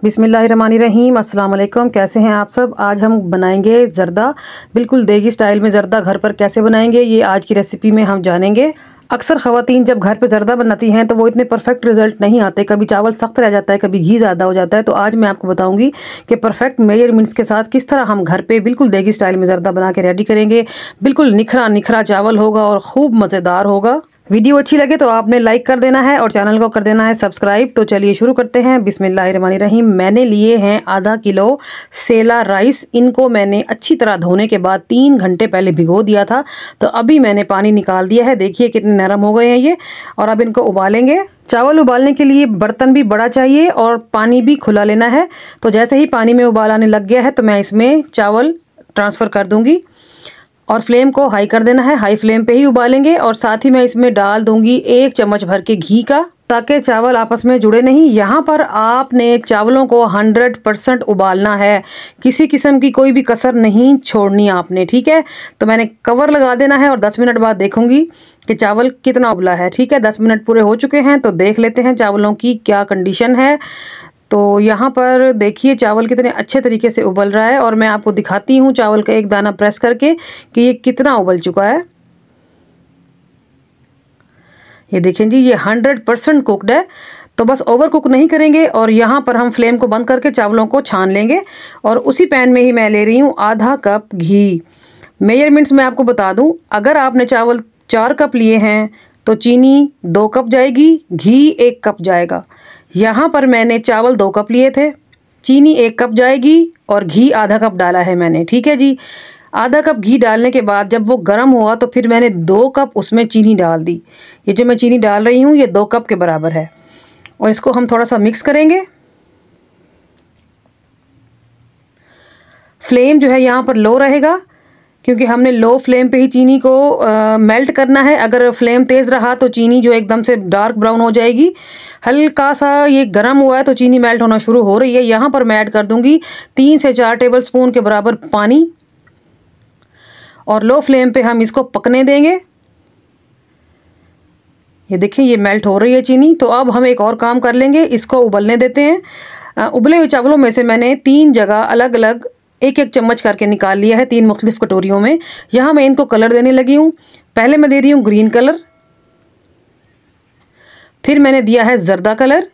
बिस्मिल्लाहिर्रहमानिर्रहीम, अस्सलाम वालेकुम। कैसे हैं आप सब। आज हम बनाएंगे ज़र्दा, बिल्कुल देगी स्टाइल में ज़र्दा घर पर कैसे बनाएंगे ये आज की रेसिपी में हम जानेंगे। अक्सर ख़वातीन जब घर पे ज़र्दा बनाती हैं तो वो इतने परफेक्ट रिज़ल्ट नहीं आते, कभी चावल सख्त रह जाता है, कभी घी ज़्यादा हो जाता है। तो आज मैं आपको बताऊंगी कि परफेक्ट मेजरमेंट्स के साथ किस तरह हम घर पे बिल्कुल देगी स्टाइल में ज़र्दा बना के रेडी करेंगे। बिल्कुल निखरा निखरा चावल होगा और ख़ूब मज़ेदार होगा। वीडियो अच्छी लगे तो आपने लाइक कर देना है और चैनल को कर देना है सब्सक्राइब। तो चलिए शुरू करते हैं। बिस्मिल्लाहिर्रहमानिर्रहीम। मैंने लिए हैं आधा किलो सेला राइस। इनको मैंने अच्छी तरह धोने के बाद 3 घंटे पहले भिगो दिया था, तो अभी मैंने पानी निकाल दिया है। देखिए कितने नरम हो गए हैं ये। और अब इनको उबालेंगे। चावल उबालने के लिए बर्तन भी बड़ा चाहिए और पानी भी खुला लेना है। तो जैसे ही पानी में उबाल आने लग गया है तो मैं इसमें चावल ट्रांसफ़र कर दूंगी और फ्लेम को हाई कर देना है। हाई फ्लेम पे ही उबालेंगे और साथ ही मैं इसमें डाल दूंगी 1 चम्मच भर के घी का, ताकि चावल आपस में जुड़े नहीं। यहाँ पर आपने चावलों को 100% उबालना है, किसी किस्म की कोई भी कसर नहीं छोड़नी आपने, ठीक है। तो मैंने कवर लगा देना है और 10 मिनट बाद देखूंगी कि चावल कितना उबला है। ठीक है, 10 मिनट पूरे हो चुके हैं। तो देख लेते हैं चावलों की क्या कंडीशन है। तो यहाँ पर देखिए चावल कितने अच्छे तरीके से उबल रहा है और मैं आपको दिखाती हूँ चावल का एक दाना प्रेस करके कि ये कितना उबल चुका है। ये देखें जी, ये 100% कुकड है। तो बस ओवर कुक नहीं करेंगे और यहाँ पर हम फ्लेम को बंद करके चावलों को छान लेंगे। और उसी पैन में ही मैं ले रही हूँ आधा कप घी। मेजरमेंट्स मैं आपको बता दूँ, अगर आपने चावल 4 कप लिए हैं तो चीनी 2 कप जाएगी, घी 1 कप जाएगा। यहाँ पर मैंने चावल 2 कप लिए थे, चीनी 1 कप जाएगी और घी आधा कप डाला है मैंने, ठीक है जी। आधा कप घी डालने के बाद जब वो गर्म हुआ तो फिर मैंने 2 कप उसमें चीनी डाल दी। ये जो मैं चीनी डाल रही हूँ ये 2 कप के बराबर है और इसको हम थोड़ा सा मिक्स करेंगे। फ्लेम जो है यहाँ पर लो रहेगा क्योंकि हमने लो फ्लेम पे ही चीनी को मेल्ट करना है। अगर फ्लेम तेज़ रहा तो चीनी जो एकदम से डार्क ब्राउन हो जाएगी। हल्का सा ये गर्म हुआ है तो चीनी मेल्ट होना शुरू हो रही है। यहाँ पर मैं ऐड कर दूंगी 3 से 4 टेबलस्पून के बराबर पानी और लो फ्लेम पे हम इसको पकने देंगे। ये देखिए ये मेल्ट हो रही है चीनी। तो अब हम एक और काम कर लेंगे, इसको उबलने देते हैं। उबले हुए चावलों में से मैंने 3 जगह अलग अलग 1-1 चम्मच करके निकाल लिया है 3 मुख्तलिफ कटोरियों में। यहाँ मैं इनको कलर देने लगी हूँ। पहले मैं दे रही हूँ ग्रीन कलर, फिर मैंने दिया है जर्दा कलर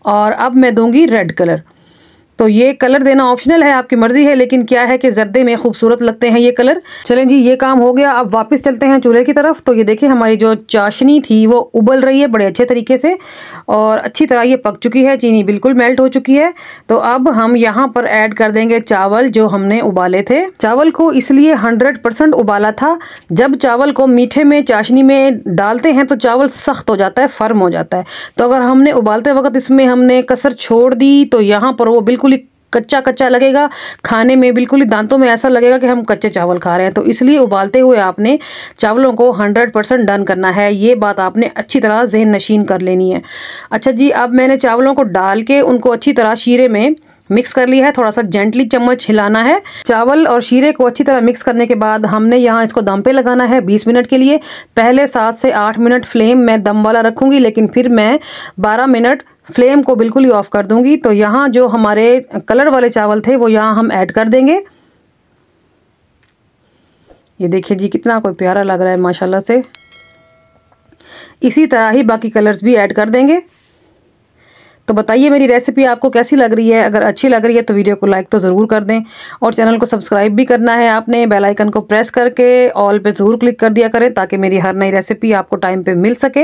और अब मैं दूंगी रेड कलर। तो ये कलर देना ऑप्शनल है, आपकी मर्जी है, लेकिन क्या है कि जर्दे में खूबसूरत लगते हैं ये कलर। चलें जी, ये काम हो गया। अब वापस चलते हैं चूल्हे की तरफ। तो ये देखिए हमारी जो चाशनी थी वो उबल रही है बड़े अच्छे तरीके से और अच्छी तरह ये पक चुकी है, चीनी बिल्कुल मेल्ट हो चुकी है। तो अब हम यहाँ पर ऐड कर देंगे चावल जो हमने उबाले थे। चावल को इसलिए 100% उबाला था, जब चावल को मीठे में चाशनी में डालते हैं तो चावल सख्त हो जाता है, फर्म हो जाता है। तो अगर हमने उबालते वक्त इसमें हमने कसर छोड़ दी तो यहाँ पर वो बिल्कुल कच्चा कच्चा लगेगा, खाने में बिल्कुल ही दांतों में ऐसा लगेगा कि हम कच्चे चावल खा रहे हैं। तो इसलिए उबालते हुए आपने चावलों को 100% डन करना है। ये बात आपने अच्छी तरह ज़हन नशीन कर लेनी है। अच्छा जी, अब मैंने चावलों को डाल के उनको अच्छी तरह शीरे में मिक्स कर लिया है। थोड़ा सा जेंटली चम्मच हिलाना है। चावल और शीरे को अच्छी तरह मिक्स करने के बाद हमने यहाँ इसको दम पे लगाना है 20 मिनट के लिए। पहले 7 से 8 मिनट फ्लेम मैं दम वाला रखूँगी, लेकिन फिर मैं 12 मिनट फ्लेम को बिल्कुल ही ऑफ कर दूंगी। तो यहाँ जो हमारे कलर वाले चावल थे वो यहाँ हम ऐड कर देंगे। ये देखिए जी कितना कोई प्यारा लग रहा है माशाल्लाह से। इसी तरह ही बाकी कलर्स भी ऐड कर देंगे। तो बताइए मेरी रेसिपी आपको कैसी लग रही है। अगर अच्छी लग रही है तो वीडियो को लाइक तो ज़रूर कर दें और चैनल को सब्सक्राइब भी करना है आपने। बेल आइकन को प्रेस करके ऑल पे ज़रूर क्लिक कर दिया करें ताकि मेरी हर नई रेसिपी आपको टाइम पे मिल सके।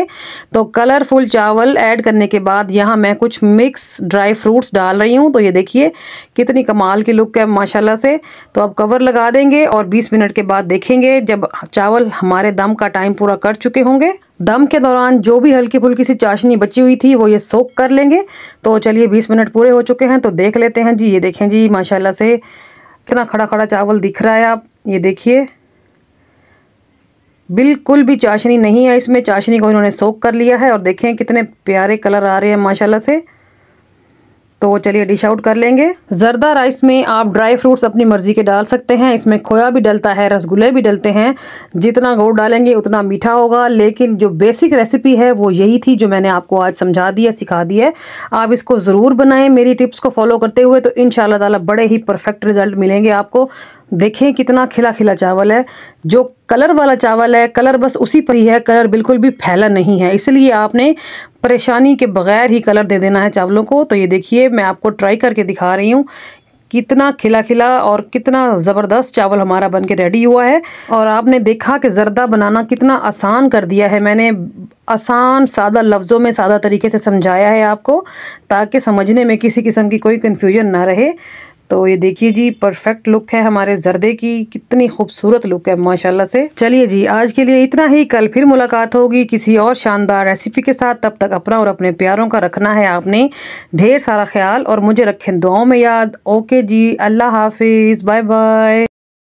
तो कलरफुल चावल ऐड करने के बाद यहाँ मैं कुछ मिक्स ड्राई फ्रूट्स डाल रही हूँ। तो ये देखिए कितनी कमाल की लुक है माशाल्लाह से। तो अब कवर लगा देंगे और 20 मिनट के बाद देखेंगे जब चावल हमारे दम का टाइम पूरा कर चुके होंगे। दम के दौरान जो भी हल्की फुल्की सी चाशनी बची हुई थी वो ये सोक कर लेंगे। तो चलिए 20 मिनट पूरे हो चुके हैं तो देख लेते हैं जी। ये देखें जी माशाल्लाह से कितना खड़ा खड़ा चावल दिख रहा है। आप ये देखिए बिल्कुल भी चाशनी नहीं है इसमें, चाशनी को इन्होंने सोक कर लिया है और देखें कितने प्यारे कलर आ रहे हैं माशाल्लाह से। तो चलिए डिश आउट कर लेंगे। जर्दा राइस में आप ड्राई फ्रूट्स अपनी मर्जी के डाल सकते हैं। इसमें खोया भी डलता है, रसगुल्ले भी डलते हैं। जितना गुड़ डालेंगे उतना मीठा होगा, लेकिन जो बेसिक रेसिपी है वो यही थी जो मैंने आपको आज समझा दिया, सिखा दी है। आप इसको ज़रूर बनाएं मेरी टिप्स को फॉलो करते हुए, तो इंशाल्लाह ताला बड़े ही परफेक्ट रिजल्ट मिलेंगे आपको। देखें कितना खिला खिला चावल है। जो कलर वाला चावल है, कलर बस उसी पर ही है, कलर बिल्कुल भी फैला नहीं है, इसलिए आपने परेशानी के बगैर ही कलर दे देना है चावलों को। तो ये देखिए मैं आपको ट्राई करके दिखा रही हूँ कितना खिला खिला और कितना ज़बरदस्त चावल हमारा बन के रेडी हुआ है। और आपने देखा कि ज़र्दा बनाना कितना आसान कर दिया है मैंने। आसान सादा लफ्ज़ों में सादा तरीके से समझाया है आपको, ताकि समझने में किसी किस्म की कोई कन्फ्यूजन ना रहे। तो ये देखिए जी, परफेक्ट लुक है हमारे जर्दे की, कितनी खूबसूरत लुक है माशाल्लाह से। चलिए जी, आज के लिए इतना ही। कल फिर मुलाकात होगी किसी और शानदार रेसिपी के साथ। तब तक अपना और अपने प्यारों का रखना है आपने ढेर सारा ख्याल, और मुझे रखें दुआओं में याद। ओके जी, अल्लाह हाफिज़, बाय बाय।